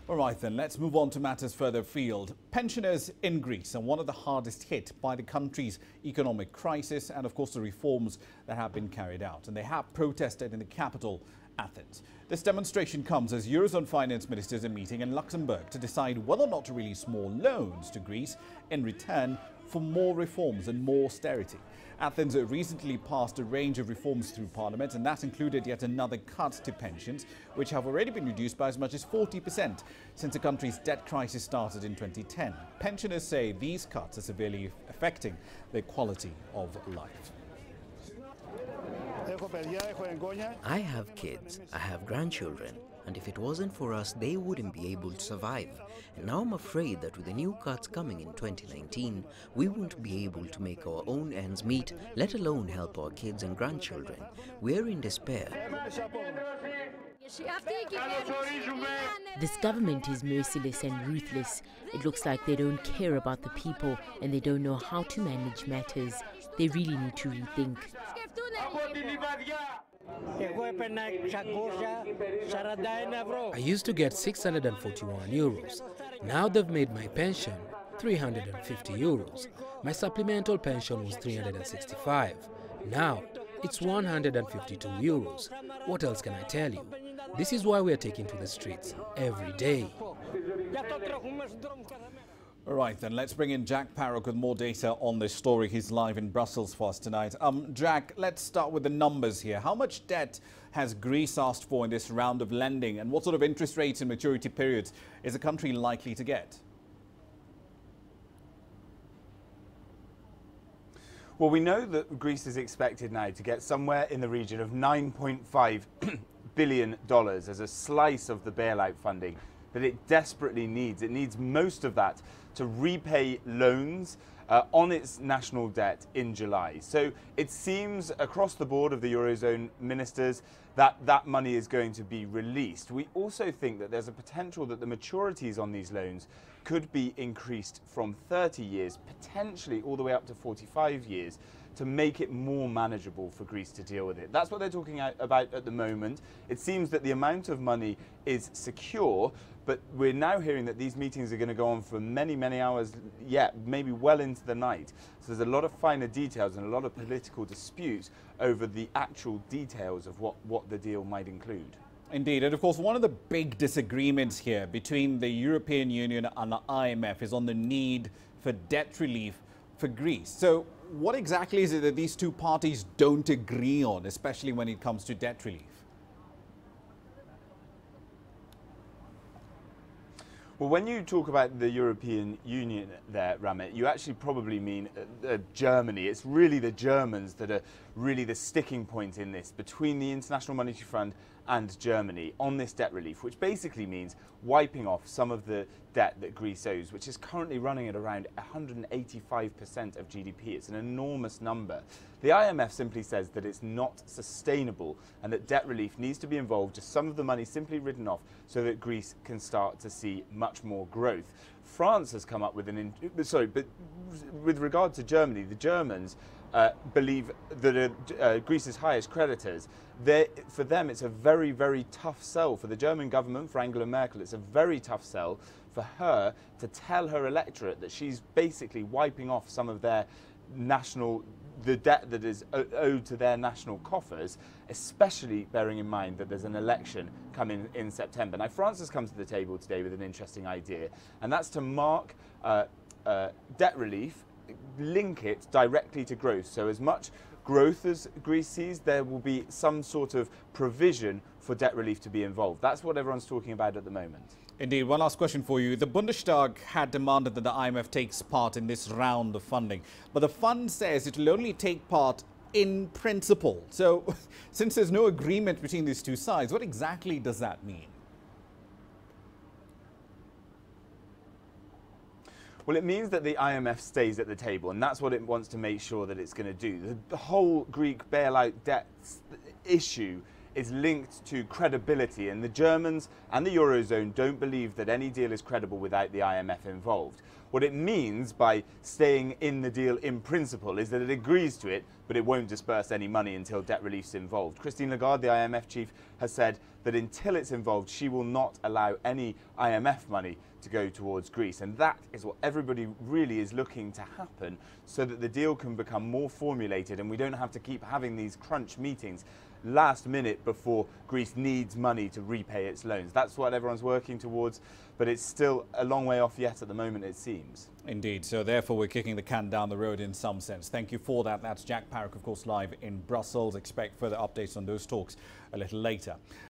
All right, then, let's move on to matters further afield. Pensioners in Greece are one of the hardest hit by the country's economic crisis and, of course, the reforms that have been carried out. And they have protested in the capital, Athens. This demonstration comes as Eurozone finance ministers are meeting in Luxembourg to decide whether or not to release more loans to Greece in return for more reforms and more austerity. Athens recently passed a range of reforms through Parliament, and that included yet another cut to pensions, which have already been reduced by as much as 40% since the country's debt crisis started in 2010. Pensioners say these cuts are severely affecting their quality of life. I have kids, I have grandchildren, and if it wasn't for us, they wouldn't be able to survive. And now I'm afraid that with the new cuts coming in 2019, we won't be able to make our own ends meet, let alone help our kids and grandchildren. We're in despair. This government is merciless and ruthless. It looks like they don't care about the people and they don't know how to manage matters. They really need to rethink. I used to get 641 euros. Now they've made my pension 350 euros. My supplemental pension was 365. Now it's 152 euros. What else can I tell you? This is why we are taking to the streets every day. All right, then let's bring in Jack Parrock with more data on this story. He's live in Brussels for us tonight. Jack, let's start with the numbers here. How much debt has Greece asked for in this round of lending, and what sort of interest rates and maturity periods is the country likely to get? Well, we know that Greece is expected now to get somewhere in the region of $9.5 billion as a slice of the bailout funding that it desperately needs. It needs most of that to repay loans on its national debt in July. So it seems across the board of the Eurozone ministers that that money is going to be released. We also think that there's a potential that the maturities on these loans could be increased from 30 years, potentially all the way up to 45 years, to make it more manageable for Greece to deal with it. That's what they're talking about at the moment. It seems that the amount of money is secure, but we're now hearing that these meetings are going to go on for many, many hours yet, maybe well into the night. So there's a lot of finer details and a lot of political dispute over the actual details of what the deal might include. Indeed, and of course one of the big disagreements here between the European Union and the IMF is on the need for debt relief for Greece. So what exactly is it that these two parties don't agree on, especially when it comes to debt relief? Well, when you talk about the European Union there, Ramit, you actually probably mean Germany. It's really the Germans that are really the sticking point in this between the International Monetary Fund and Germany on this debt relief, which basically means wiping off some of the debt that Greece owes, which is currently running at around 185% of GDP. It's an enormous number. The IMF simply says that it's not sustainable and that debt relief needs to be involved, just some of the money simply written off so that Greece can start to see much more growth. France has come up with but with regard to Germany, the Germans believe that Greece's highest creditors, for them it's a very, very tough sell. For the German government, for Angela Merkel, it's a very tough sell for her to tell her electorate that she's basically wiping off some of their the debt that is owed to their national coffers, especially bearing in mind that there's an election coming in September. Now, France has come to the table today with an interesting idea, and that's to mark debt relief, link it directly to growth. So as much growth as Greece sees, there will be some sort of provision for debt relief to be involved. That's what everyone's talking about at the moment. Indeed. One last question for you. The Bundestag had demanded that the IMF takes part in this round of funding, but the fund says it will only take part in principle. So since there's no agreement between these two sides, what exactly does that mean? Well, it means that the IMF stays at the table, and that's what it wants to make sure that it's going to do. The whole Greek bailout debt issue is linked to credibility, and the Germans and the Eurozone don't believe that any deal is credible without the IMF involved. What it means by staying in the deal in principle is that it agrees to it, but it won't disperse any money until debt relief's involved. Christine Lagarde, the IMF chief, has said that until it's involved, she will not allow any IMF money to go towards Greece. And that is what everybody really is looking to happen, so that the deal can become more formulated and we don't have to keep having these crunch meetings last minute before Greece needs money to repay its loans. That's what everyone's working towards, but it's still a long way off yet at the moment, it seems. Indeed. So therefore, we're kicking the can down the road in some sense. Thank you for that. That's Jack Parrock, of course, live in Brussels. Expect further updates on those talks a little later.